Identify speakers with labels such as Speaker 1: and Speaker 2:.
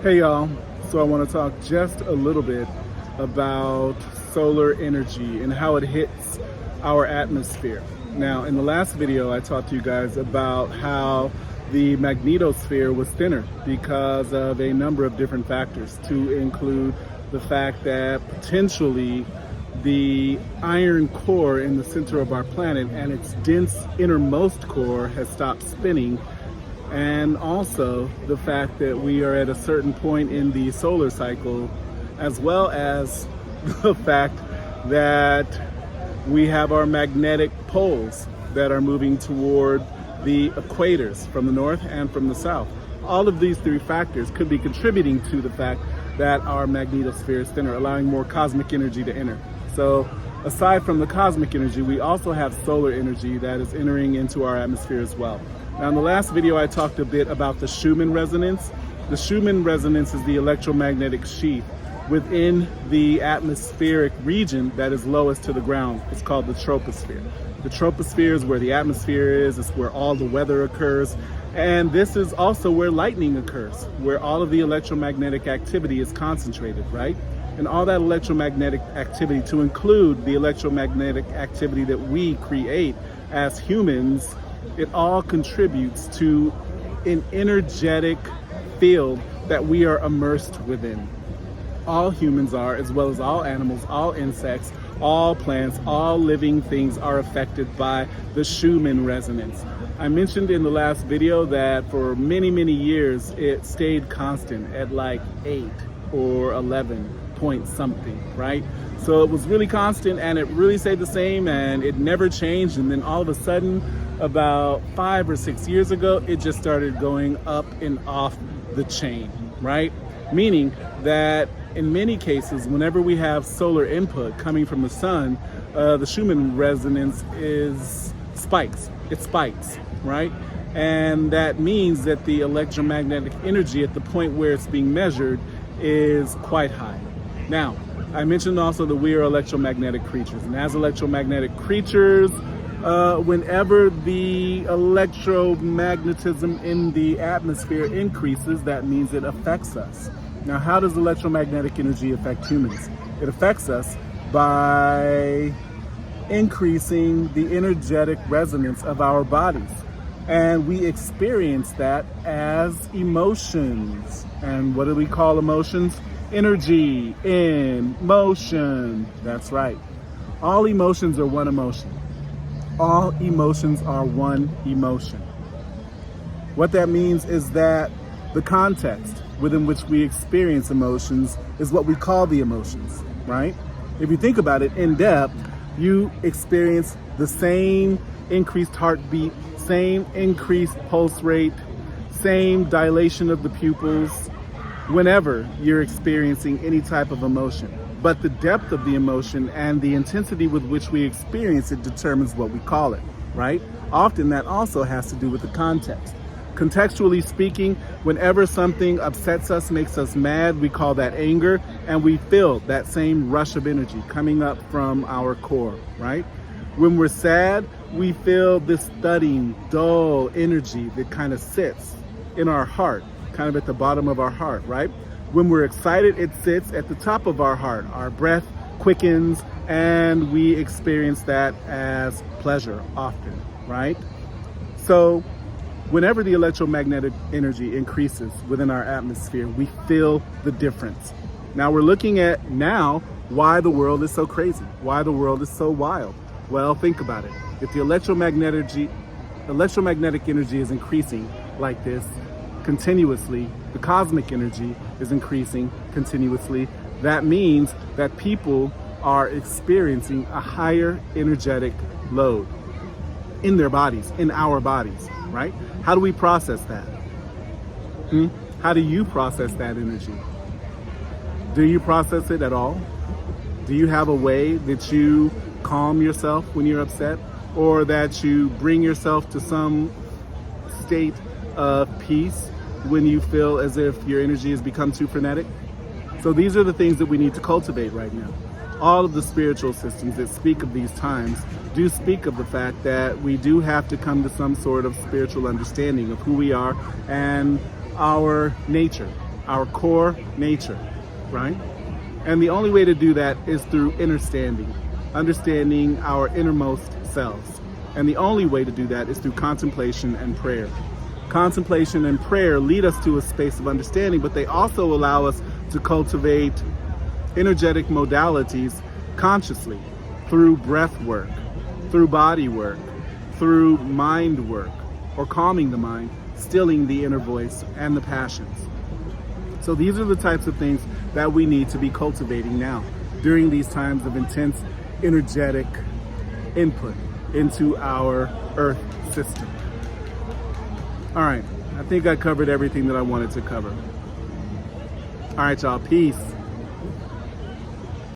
Speaker 1: Hey y'all, so I want to talk just a little bit about solar energy and how it hits our atmosphere. Now, in the last video, I talked to you guys about how the magnetosphere was thinner because of a number of different factors, to include the fact that potentially the iron core in the center of our planet and its dense innermost core has stopped spinning, and also the fact that we are at a certain point in the solar cycle, as well as the fact that we have our magnetic poles that are moving toward the equators from the north and from the south. All of these three factors could be contributing to the fact that our magnetosphere is thinner, allowing more cosmic energy to enter. So aside from the cosmic energy, we also have solar energy that is entering into our atmosphere as well. Now, in the last video, I talked a bit about the Schumann resonance. The Schumann resonance is the electromagnetic sheath within the atmospheric region that is lowest to the ground. It's called the troposphere. The troposphere is where the atmosphere is. It's where all the weather occurs. And this is also where lightning occurs, where all of the electromagnetic activity is concentrated, right? And all that electromagnetic activity, to include the electromagnetic activity that we create as humans, it all contributes to an energetic field that we are immersed within. All humans are, as well as all animals, all insects, all plants, all living things are affected by the Schumann resonance. I mentioned in the last video that for many, many years, it stayed constant at like 8 or 11 point something, right? So it was really constant and it really stayed the same and it never changed. And then all of a sudden, about 5 or 6 years ago, it just started going up and off the chain, right? Meaning that in many cases, whenever we have solar input coming from the sun, the Schumann resonance spikes. It spikes, right? And that means that the electromagnetic energy at the point where it's being measured is quite high. Now, I mentioned also that we are electromagnetic creatures, and as electromagnetic creatures, whenever the electromagnetism in the atmosphere increases, that means it affects us. Now, how does electromagnetic energy affect humans? It affects us by increasing the energetic resonance of our bodies. And we experience that as emotions. And what do we call emotions? Energy in motion. That's right. All emotions are one emotion. All emotions are one emotion. What that means is that the context within which we experience emotions is what we call the emotions, right? If you think about it in depth, you experience the same increased heartbeat, same increased pulse rate, same dilation of the pupils whenever you're experiencing any type of emotion. But the depth of the emotion and the intensity with which we experience it determines what we call it, right? Often that also has to do with the context. Contextually speaking, whenever something upsets us, makes us mad, we call that anger, and we feel that same rush of energy coming up from our core, right? When we're sad, we feel this thudding, dull energy that kind of sits in our heart, kind of at the bottom of our heart, right? When we're excited, it sits at the top of our heart. Our breath quickens and we experience that as pleasure often, right? So whenever the electromagnetic energy increases within our atmosphere, we feel the difference. Now we're looking at why the world is so crazy, why the world is so wild. Well, think about it. If the electromagnetic energy is increasing like this continuously, the cosmic energy is increasing continuously, that means that people are experiencing a higher energetic load in their bodies, in our bodies, right? How do we process that? How do you process that energy? Do you process it at all? Do you have a way that you calm yourself when you're upset, or that you bring yourself to some state of peace when you feel as if your energy has become too frenetic? So these are the things that we need to cultivate right now. All of the spiritual systems that speak of these times do speak of the fact that we do have to come to some sort of spiritual understanding of who we are and our nature. our core nature, right? And the only way to do that is through understanding our innermost selves. And the only way to do that is through contemplation and prayer. Contemplation and prayer lead us to a space of understanding, but they also allow us to cultivate energetic modalities consciously through breath work, through body work, through mind work, or calming the mind, stilling the inner voice and the passions. So these are the types of things that we need to be cultivating now during these times of intense energetic input into our Earth system. All right, I think I covered everything that I wanted to cover. All right, y'all, peace.